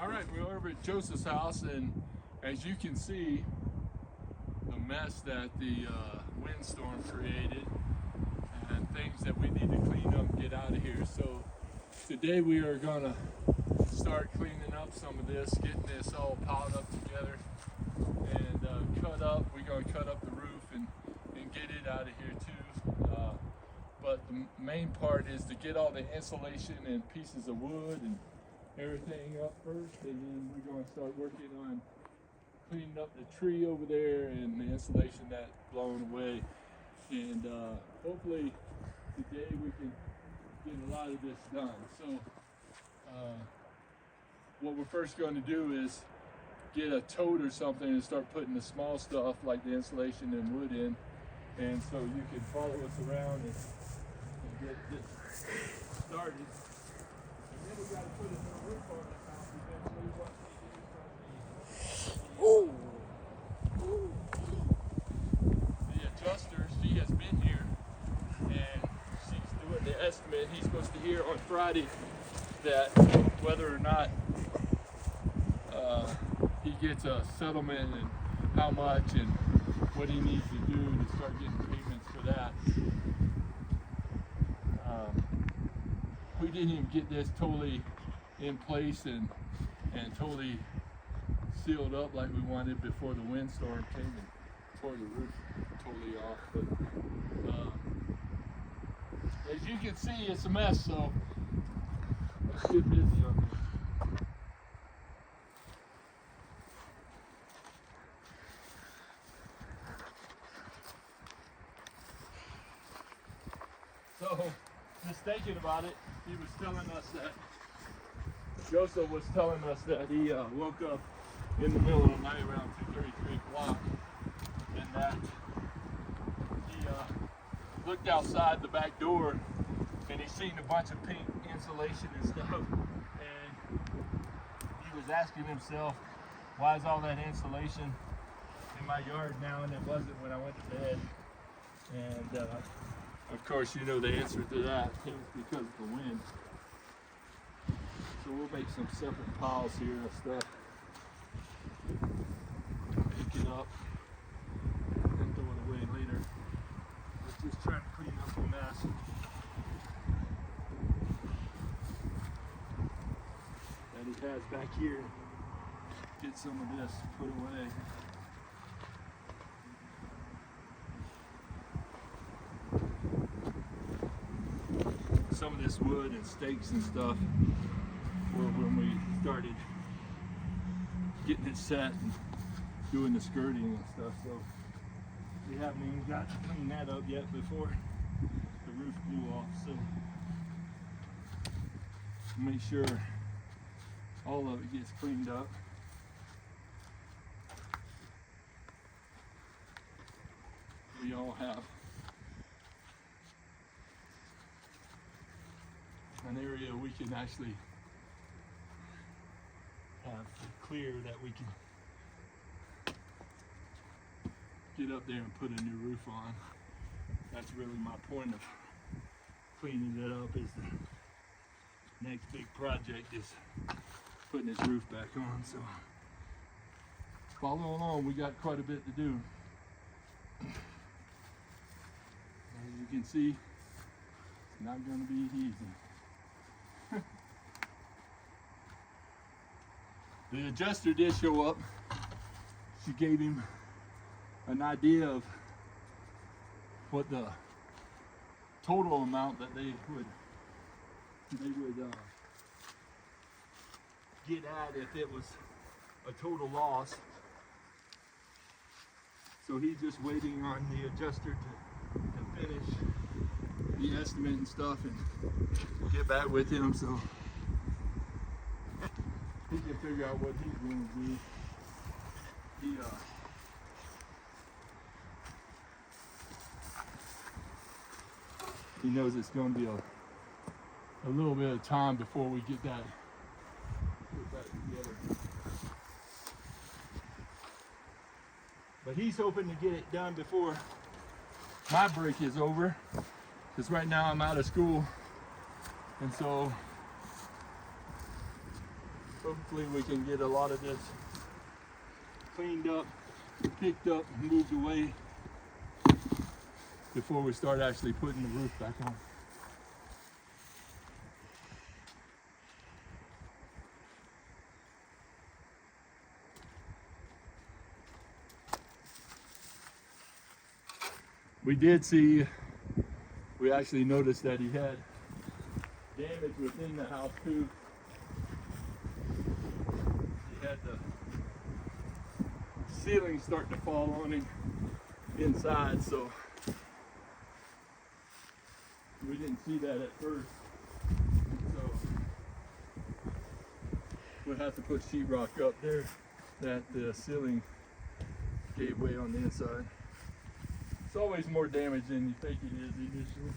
All right, we're over at Joseph's house, and as you can see, the mess that the windstorm created and things that we need to clean up and get out of here. So today we are gonna start cleaning up some of this, getting this all piled up together and cut up. We're gonna cut up the roof and get it out of here too. But the main part is to get all the insulation and pieces of wood and everything up first, and then we're going to start working on cleaning up the tree over there and the insulation that's blown away. And hopefully today we can get a lot of this done. So what we're first going to do is get a tote or something and start putting the small stuff like the insulation and wood in, and so you can follow us around and get this started. And then we got to put a new roof on the house eventually. What they do from the adjuster, she has been here and she's doing the estimate. He's supposed to hear on Friday that whether or not he gets a settlement and how much and what he needs to do to start getting payments for that. We didn't even get this totally in place and totally sealed up like we wanted before the windstorm came and tore the roof totally off. But as you can see, it's a mess, so let's get busy on this. So, just thinking about it, he was telling us that, Joseph was telling us that he woke up in the middle of the night around 2:30, 3 o'clock, and that he looked outside the back door and he seen a bunch of pink insulation and stuff, and he was asking himself, why is all that insulation in my yard now and it wasn't when I went to bed? And of course, you know the answer to that is because of the wind. So we'll make some separate piles here of stuff. Pick it up and throw it away later. We're just trying to clean up the mess. That he has back here. Get some of this put away. Some of this wood and stakes and stuff were when we started getting it set and doing the skirting and stuff, so we haven't even got to clean that up yet before the roof blew off. So make sure all of it gets cleaned up. We all have an area we can actually have clear that we can get up there and put a new roof on. That's really my point of cleaning it up, is the next big project is putting this roof back on. So follow along, we got quite a bit to do. As you can see, it's not going to be easy. The adjuster did show up. She gave him an idea of what the total amount that they would get at if it was a total loss. So he's just waiting on the adjuster to finish the estimate and stuff and get back with him, so he can figure out what he's going to do. He knows it's going to be a little bit of time before we get that together. But he's hoping to get it done before my break is over, because right now I'm out of school, and so Hopefully we can get a lot of this cleaned up, picked up, and moved away before we start actually putting the roof back on. We actually noticed that he had damage within the house too. He had the ceiling starting to fall on him inside, so we didn't see that at first. So we'll have to put sheetrock up there that the ceiling gave way on the inside. It's always more damage than you think it is initially.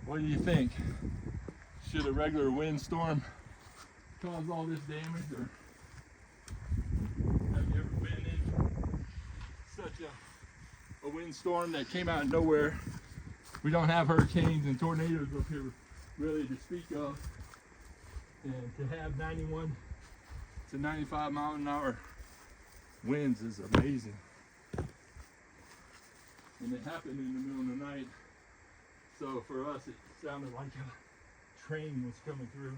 What do you think? Should a regular windstorm cause all this damage, or have you ever been in such a windstorm that came out of nowhere? We don't have hurricanes and tornadoes up here really to speak of. And to have 91 to 95 mile an hour winds is amazing. And it happened in the middle of the night. So for us, it sounded like a train was coming through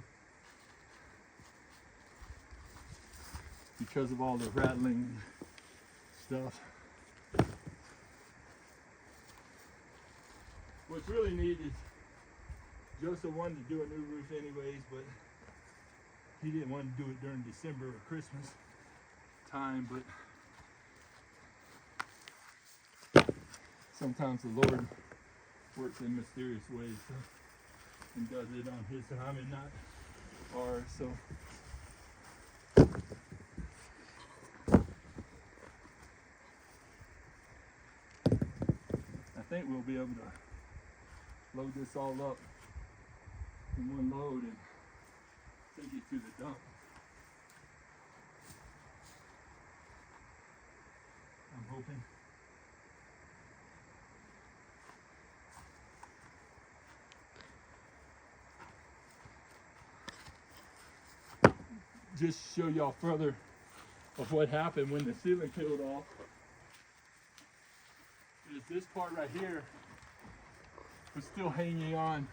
because of all the rattling stuff. What's really neat is Joseph wanted to do a new roof anyways, but he didn't want to do it during December or Christmas time, but sometimes the Lord works in mysterious ways, so, and does it on his time and not ours. So I think we'll be able to load this all up in one load and take it to the dump. I'm hoping. Just show y'all further of what happened when the ceiling peeled off. Is this part right here was still hanging on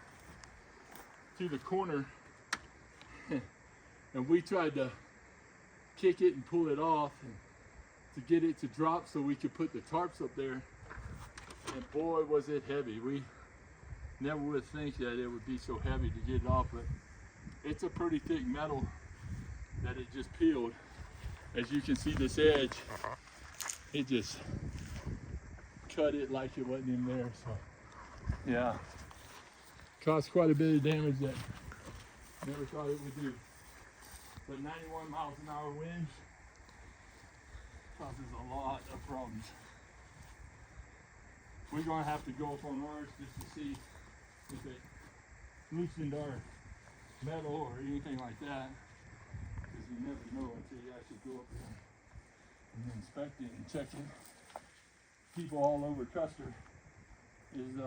to the corner. And we tried to kick it and pull it off and to get it to drop so we could put the tarps up there. And boy, was it heavy. We never would think that it would be so heavy to get it off, but it's a pretty thick metal that it just peeled. As you can see, this edge, it just cut it like it wasn't in there. So yeah, caused quite a bit of damage that never thought it would do. But 91 miles an hour winds causes a lot of problems. We're gonna have to go up on ours just to see if it loosened our metal or anything like that, because you never know until you actually go up there and inspect it and check it. People all over Custer is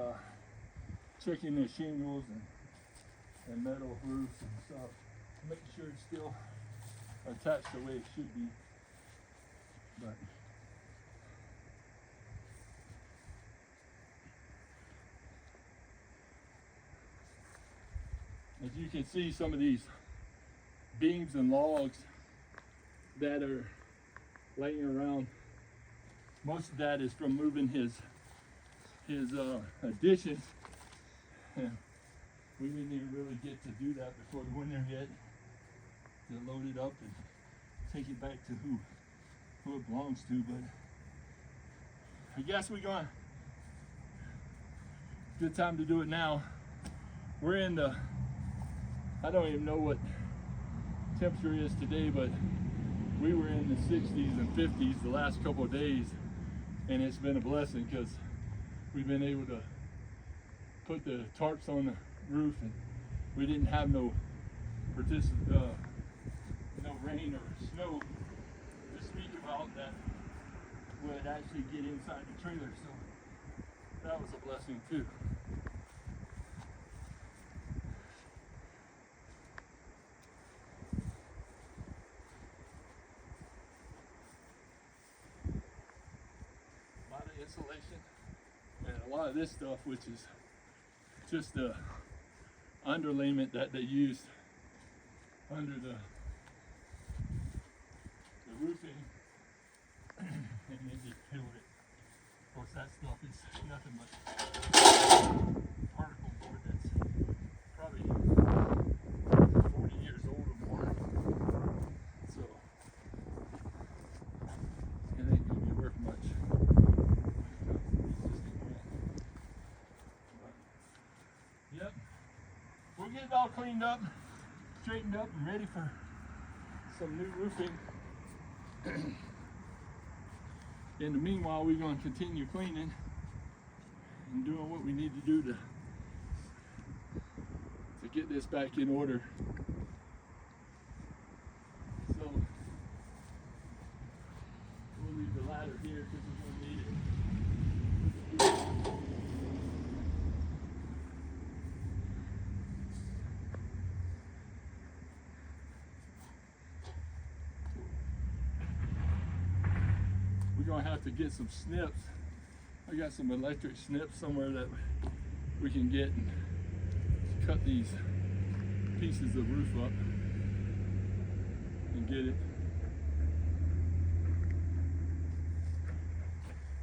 checking their shingles and metal roofs and stuff, making sure it's still attached the way it should be. But as you can see, some of these beams and logs that are laying around, most of that is from moving his additions. And we didn't even really get to do that before the winter hit, to load it up and take it back to who it belongs to. But I guess we're going, good time to do it now. We're in the, I don't even know what temperature is today, but we were in the 60s and 50s the last couple of days, and it's been a blessing because we've been able to put the tarps on the roof, and we didn't have no rain or snow to speak about that would actually get inside the trailer. So that was a blessing too. A lot of insulation and a lot of this stuff, which is just the underlayment that they used under the roofing, and they just peeled it. Of course, that stuff is nothing but particle board that's probably 40 years old or more. So it ain't gonna be worth much when it comes to resisting wind. But, yep, we'll get it all cleaned up, straightened up, and ready for some new roofing. In the meanwhile, we're going to continue cleaning and doing what we need to do to get this back in order. So we'll leave the ladder here because we're going to need it. We're going to have to get some snips. I got some electric snips somewhere that we can get and cut these pieces of roof up and get it.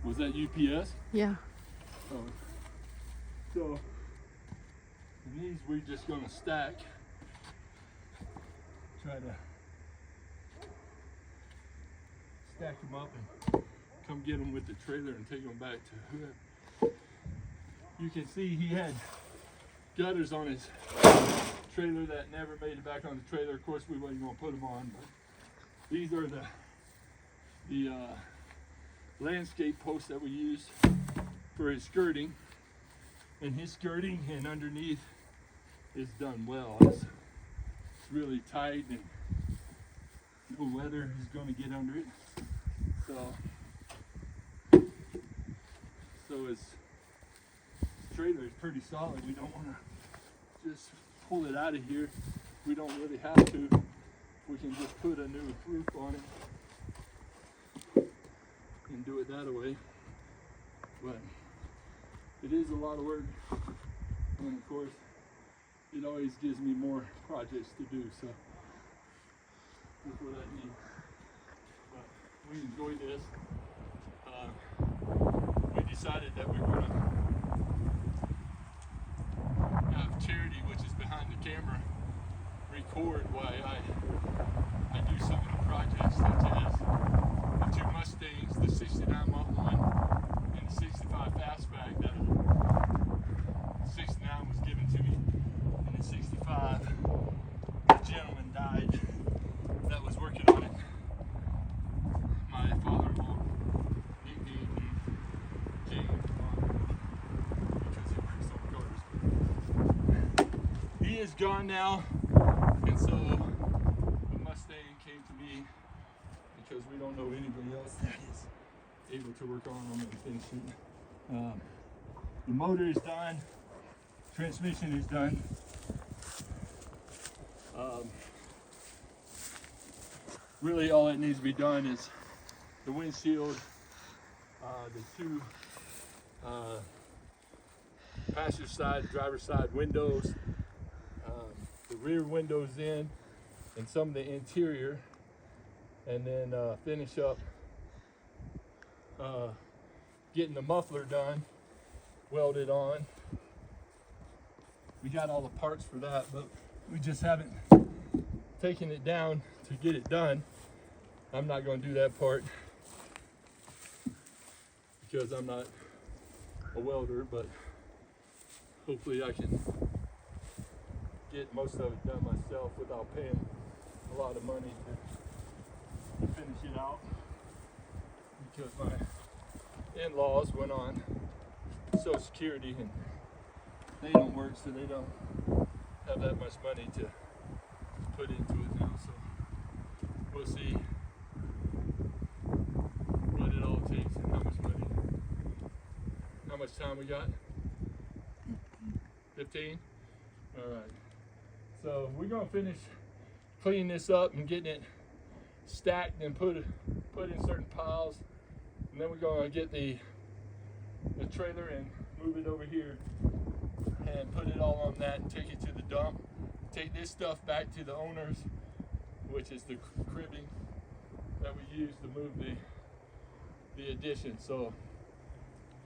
Was that UPS? Yeah. Oh. So these we're just going to stack. Try to stack them up and come get them with the trailer and take them back to whoever. You can see he had gutters on his trailer that never made it back on the trailer. Of course, we wasn't going to put them on, but these are the landscape posts that we used for his skirting. And his skirting and underneath is done well. It's really tight and no weather is going to get under it. So his trailer is pretty solid. We don't want to just pull it out of here. We don't really have to. We can just put a new roof on it and do it that way. But it is a lot of work, and of course it always gives me more projects to do, so that's what I need. But we enjoy this. We decided that we were going to have Charity, which is behind the camera, record while I do some of the projects, such as the two Mustangs, the 69 Model 1 and the 65 Fastback. That 69 was given to me, and the 65, the gentleman died that was working on it. My father-in-law nicknamed him James Bond because he works on cars. He is gone now, and so the Mustang came to me because we don't know anybody else that is able to work on them and finish it. The motor is done, transmission is done. Really all that needs to be done is the windshield, the two passenger side, driver side windows, the rear windows in, and some of the interior, and then finish up getting the muffler done, welded on. We got all the parts for that, but we just haven't taken it down to get it done. I'm not going to do that part because I'm not a welder, but hopefully I can get most of it done myself without paying a lot of money to finish it out, because my in-laws went on Social Security and they don't work, so they don't have that much money to put into it now. So we'll see what it all takes and how how much time we got? 15? All right. So we're gonna finish cleaning this up and getting it stacked and put in certain piles. And then we're gonna get the trailer and move it over here and put it all on that and take it to the dump. Take this stuff back to the owners, which is the cribbing that we use to move the addition. So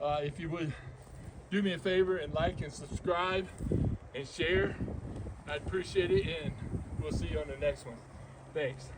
if you would do me a favor and like and subscribe and share, I'd appreciate it, and we'll see you on the next one. Thanks.